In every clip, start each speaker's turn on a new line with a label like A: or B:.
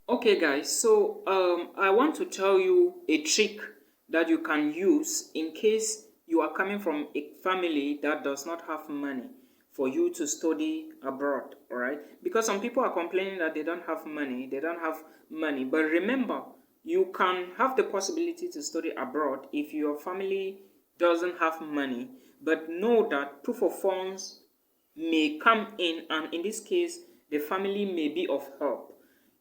A: Okay guys, so I want to tell you a trick that you can use in case you are coming from a family that does not have money for you to study abroad, all right? Because some people are complaining that they don't have money, but remember, you can have the possibility to study abroad if your family doesn't have money, but know that proof of funds may come in, and in this case the family may be of help.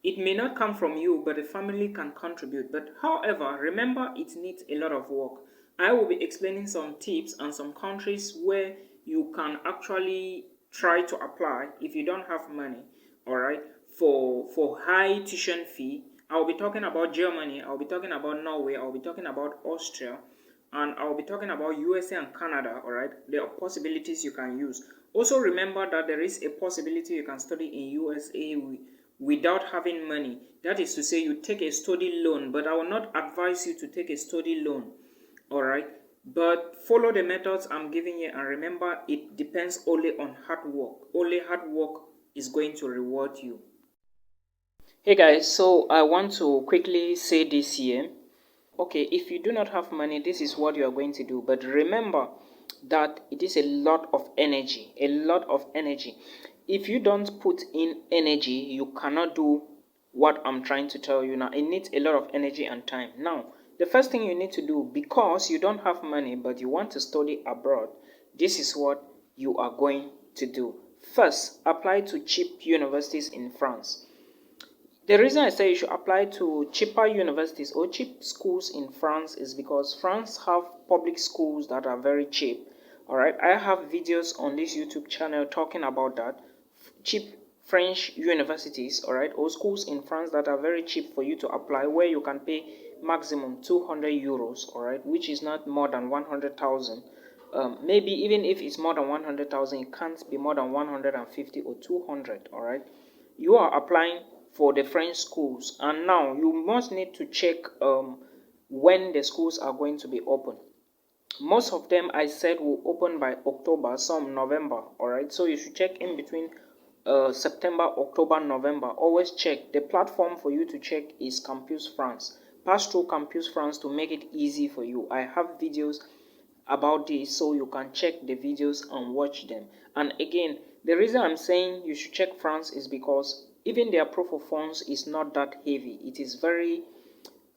A: It may not come from you, but the family can contribute. But however, remember, it needs a lot of work. I will be explaining some tips and some countries where you can actually try to apply if you don't have money, all right, for high tuition fee. I'll be talking about Germany, I'll be talking about Norway, I'll be talking about Austria, and I'll be talking about USA and Canada, all right? There are possibilities you can use. Also remember that there is a possibility you can study in USA without having money. That is to say, you take a study loan, but I will not advise you to take a study loan, all right? But follow the methods I'm giving you, and remember, it depends only on hard work. Only hard work is going to reward you. Hey guys, so I want to quickly say this here. Okay, if you do not have money, this is what you are going to do. But remember that it is a lot of energy, a lot of energy. If you don't put in energy, you cannot do what I'm trying to tell you now. It needs a lot of energy and time. Now, the first thing you need to do, because you don't have money but you want to study abroad, this is what you are going to do. First, apply to cheap universities in France. The reason I say you should apply to cheaper universities or cheap schools in France is because France have public schools that are very cheap. All right, I have videos on this YouTube channel talking about that. Cheap French universities, all right, or schools in France that are very cheap for you to apply, where you can pay maximum 200 euros, all right, which is not more than 100,000. Maybe even if it's more than 100,000, it can't be more than 150 or 200, all right. You are applying for the French schools, and now you must need to check when the schools are going to be open. Most of them, I said, will open by October, some November, all right? So you should check in between September, October, November. Always check. The platform for you to check is Campus France. Pass through Campus France to make it easy for you. I have videos about this, so you can check the videos and watch them. And again, the reason I'm saying you should check France is because even their proof of funds is not that heavy. It is very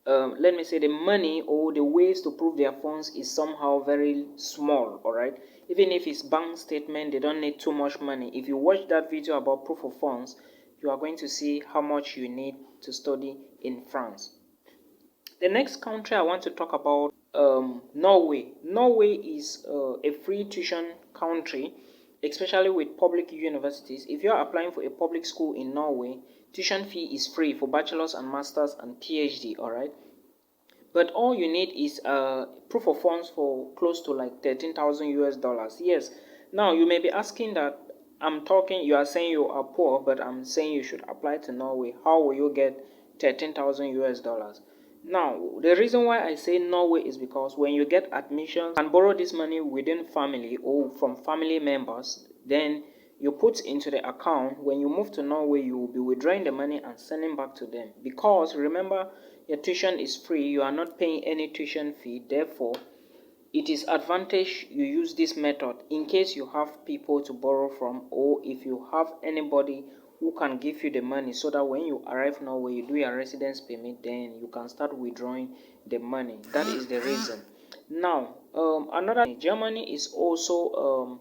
A: let me say, the money or the ways to prove their funds is somehow very small, all right? Even if it's bank statement, they don't need too much money. If you watch that video about proof of funds, you are going to see how much you need to study in France. The next country I want to talk about, Norway. Norway is a free tuition country, especially with public universities. If you are applying for a public school in Norway, tuition fee is free for bachelor's and master's and PhD, all right? But all you need is proof of funds for close to like 13,000 US dollars. Yes. Now you may be asking that you are saying you are poor, but I'm saying you should apply to Norway. How will you get 13,000 US dollars? Now, the reason why I say Norway is because when you get admission and borrow this money within family or from family members, then you put into the account. When you move to Norway, you will be withdrawing the money and sending back to them. Because remember, your tuition is free, you are not paying any tuition fee. Therefore, it is advantage you use this method in case you have people to borrow from, or if you have anybody who can give you the money, so that when you arrive Norway, you do your residence permit, then you can start withdrawing the money. That is the reason. Now, another Germany is also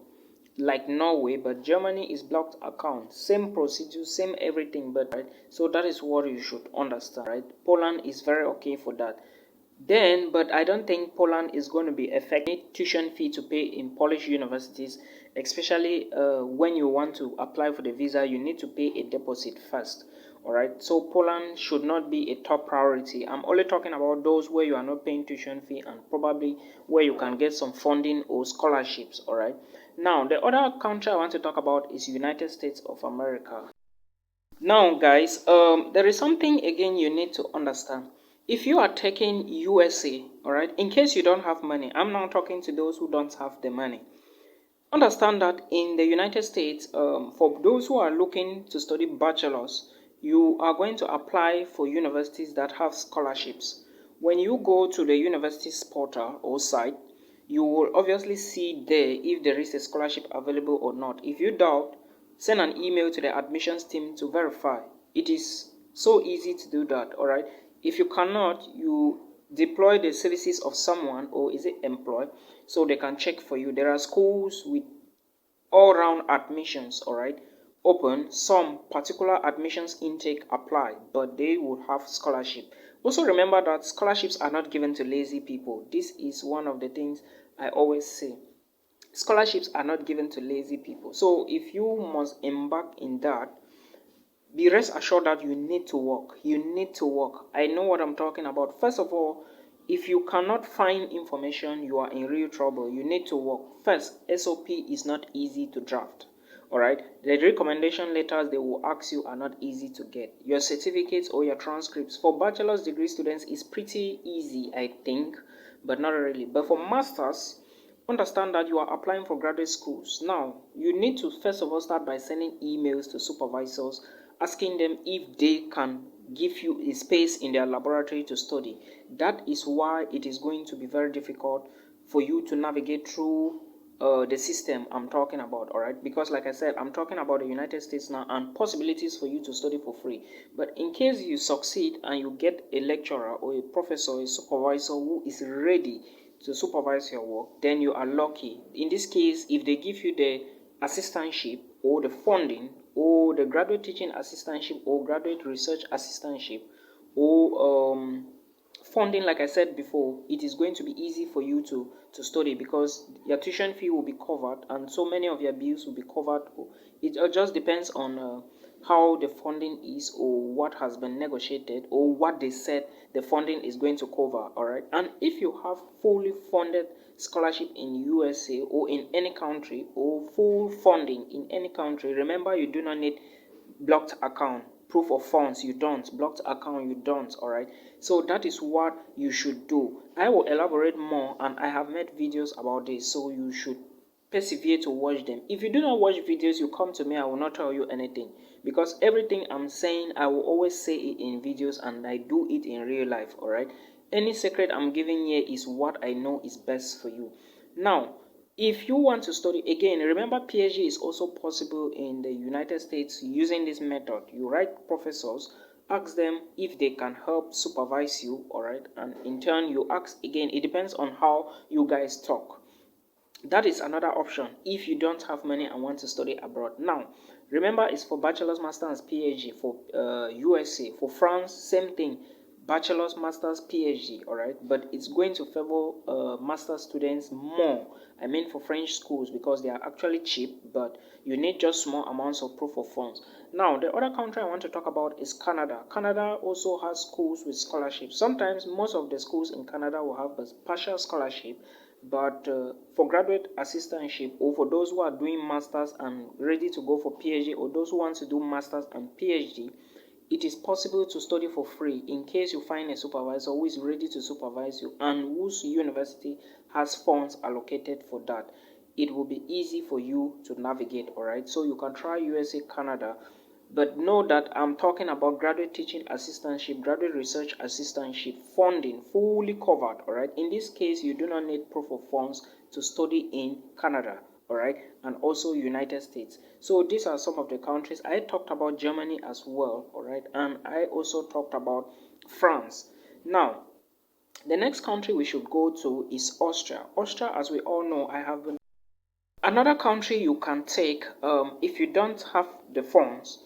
A: like Norway, but Germany is blocked account. Same procedure, same everything, but right. So that is what you should understand, right? Poland is very okay for that. Then, but I don't think Poland is going to be affected. Tuition fee to pay in Polish universities, especially when you want to apply for the visa, you need to pay a deposit first. All right, so Poland should not be a top priority. I'm only talking about those where you are not paying tuition fee and probably where you can get some funding or scholarships. All right. Now, the other country I want to talk about is United States of America. Now, guys, there is something again you need to understand. If you are taking USA, all right, in case you don't have money, I'm now talking to those who don't have the money. Understand that in the United States, for those who are looking to study bachelor's, you are going to apply for universities that have scholarships. When you go to the university's portal or site, you will obviously see there if there is a scholarship available or not. If you doubt, send an email to the admissions team to verify. It is so easy to do that, all right? If you cannot, you deploy the services of someone, or is it employ, so they can check for you. There are schools with all-round admissions, all right, open. Some particular admissions intake apply, but they would have scholarship. Also remember that scholarships are not given to lazy people. This is one of the things I always say. Scholarships are not given to lazy people. So if you must embark in that, be rest assured that you need to work. You need to work. I know what I'm talking about. First of all, if you cannot find information, you are in real trouble. You need to work. First, SOP is not easy to draft. All right. The recommendation letters they will ask you are not easy to get. Your certificates or your transcripts for bachelor's degree students is pretty easy, I think, but not really. But for masters, understand that you are applying for graduate schools. Now, you need to first of all start by sending emails to supervisors, asking them if they can give you a space in their laboratory to study. That is why it is going to be very difficult for you to navigate through the system I'm talking about, all right? Because like I said, I'm talking about the United States now and possibilities for you to study for free. But in case you succeed and you get a lecturer or a professor, a supervisor who is ready to supervise your work, then you are lucky. In this case, if they give you the assistantship or the funding or the graduate teaching assistantship or graduate research assistantship or funding, like I said before, it is going to be easy for you to study because your tuition fee will be covered and so many of your bills will be covered. It just depends on how the funding is or what has been negotiated or what they said the funding is going to cover, all right? And if you have fully funded scholarship in USA or in any country or full funding in any country, remember you do not need blocked account, proof of funds, you don't, blocked account, you don't, all right? So that is what you should do. I will elaborate more and I have made videos about this, so you should persevere to watch them. If you do not watch videos, you come to me, I will not tell you anything, because everything I'm saying I will always say it in videos and I do it in real life, all right? Any secret I'm giving here is what I know is best for you. Now, if you want to study, again, remember PhD is also possible in the United States using this method. You write professors, ask them if they can help supervise you, all right? And in turn, you ask again, it depends on how you guys talk. That is another option if you don't have money and want to study abroad. Now, remember, it's for bachelor's, master's, PhD. For USA, for France, same thing. Bachelor's, master's, PhD, all right? But it's going to favor master's students more. I mean for French schools because they are actually cheap, but you need just small amounts of proof of funds. Now, the other country I want to talk about is Canada. Canada also has schools with scholarships. Sometimes most of the schools in Canada will have a partial scholarship, but for graduate assistantship or for those who are doing masters and ready to go for PhD or those who want to do masters and PhD, it is possible to study for free in case you find a supervisor who is ready to supervise you and whose university has funds allocated for that. It will be easy for you to navigate, all right? So you can try USA, Canada, but know that I'm talking about graduate teaching assistantship, graduate research assistantship, funding, fully covered, all right? In this case, you do not need proof of funds to study in Canada, all right, and also United States. So these are some of the countries. I talked about Germany as well, all right, and I also talked about France. Now, the next country we should go to is Austria. Austria, as we all know, I have been. Another country you can take if you don't have the funds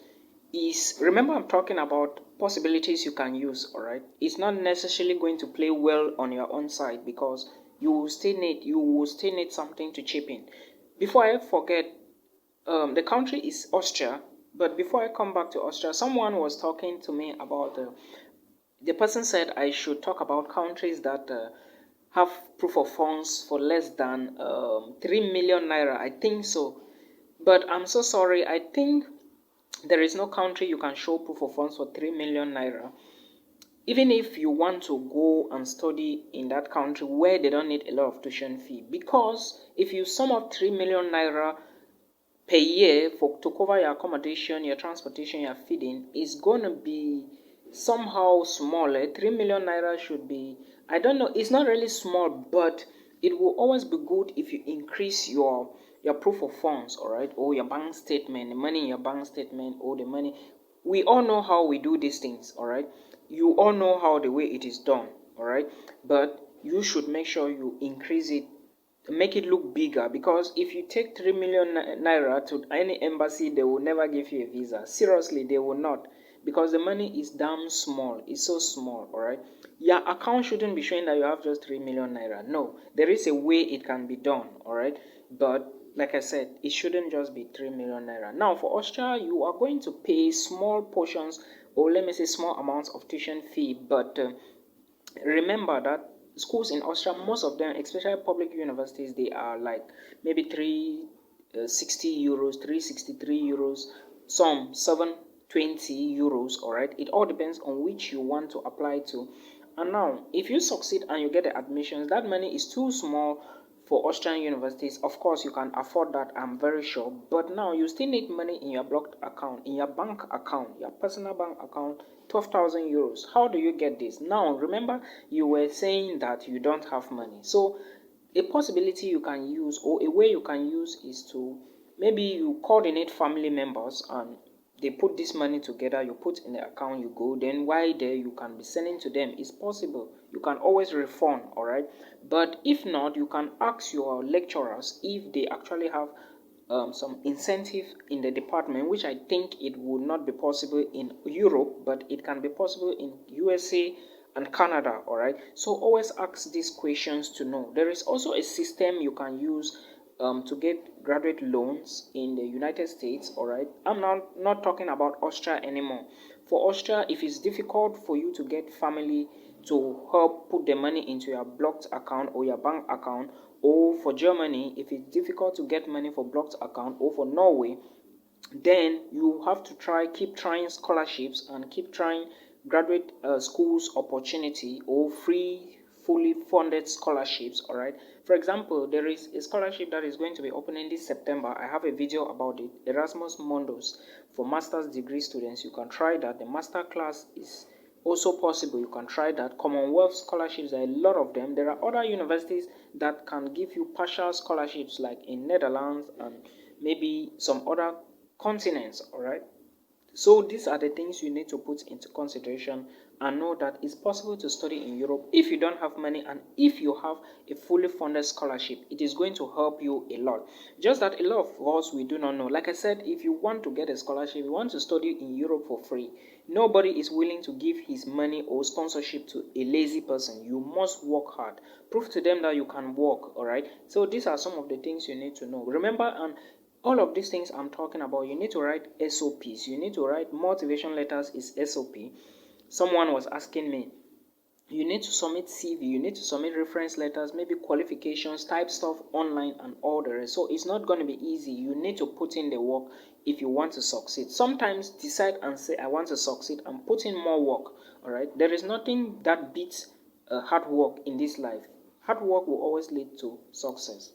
A: is, remember I'm talking about possibilities you can use, all right? It's not necessarily going to play well on your own side because you will still need something to chip in. Before I forget, the country is Austria, but before I come back to Austria, someone was talking to me about the person said I should talk about countries that have proof of funds for less than 3 million naira. I think so, but I'm so sorry. I think there is no country you can show proof of funds for 3 million naira. Even if you want to go and study in that country where they don't need a lot of tuition fee. Because if you sum up 3 million naira per year to cover your accommodation, your transportation, your feeding is going to be somehow smaller. 3 million naira should be, I don't know, it's not really small, but it will always be good if you increase your proof of funds, all right, or your bank statement, the money in your bank statement, or the money. We all know how we do these things, all right. You all know how the way it is done, all right, but you should make sure you increase it, make it look bigger, because if you take 3 million naira to any embassy, they will never give you a visa. Seriously, they will not, because the money is damn small. It's so small, all right. Your account shouldn't be showing that you have just 3 million naira. No, there is a way it can be done, all right, but like I said, it shouldn't just be 3 million naira. Now for Austria, you are going to pay small portions, or let me say small amounts of tuition fee, but remember that schools in Austria, most of them, especially public universities, they are like maybe 360 euros, 363 euros, some 720 euros, all right. It all depends on which you want to apply to. And now, if you succeed and you get the admissions, that money is too small for Austrian universities. Of course, you can afford that, I'm very sure. But now you still need money in your blocked account, in your bank account, your personal bank account, 12,000 euros. How do you get this? Now, remember, you were saying that you don't have money. So, a possibility you can use, or a way you can use, is to maybe you coordinate family members and they put this money together, you put in the account, you go, then while there you can be sending to them. It's possible. You can always refund, all right. But if not, you can ask your lecturers if they actually have some incentive in the department, which I think it would not be possible in Europe, but it can be possible in USA and Canada, all right. So always ask these questions to know. There is also a system you can use to get graduate loans in the United States, all right. I'm not talking about Austria anymore. For Austria, if it's difficult for you to get family to help put the money into your blocked account or your bank account, or for Germany, if it's difficult to get money for blocked account, or for Norway, then you have to keep trying scholarships and keep trying graduate schools opportunity, or free fully funded scholarships, all right. For example, there is a scholarship that is going to be opening this September. I have a video about it, Erasmus Mundus, for master's degree students. You can try that. The master class is also possible. You can try that. Commonwealth scholarships, there are a lot of them. There are other universities that can give you partial scholarships, like in Netherlands and maybe some other continents, all right. So these are the things you need to put into consideration, and know that it's possible to study in Europe if you don't have money, and if you have a fully funded scholarship, it is going to help you a lot. Just that a lot of us, we do not know. Like I said, if you want to get a scholarship, you want to study in Europe for free, nobody is willing to give his money or sponsorship to a lazy person. You must work hard. Prove to them that you can work, all right. So these are some of the things you need to know. Remember, and all of these things I'm talking about, you need to write SOPs. You need to write motivation letters is SOP. Someone was asking me, you need to submit CV, you need to submit reference letters, maybe qualifications, type stuff online and all the rest. So it's not going to be easy. You need to put in the work if you want to succeed. Sometimes decide and say, I want to succeed, and put in more work, all right. There is nothing that beats hard work in this life. Hard work will always lead to success.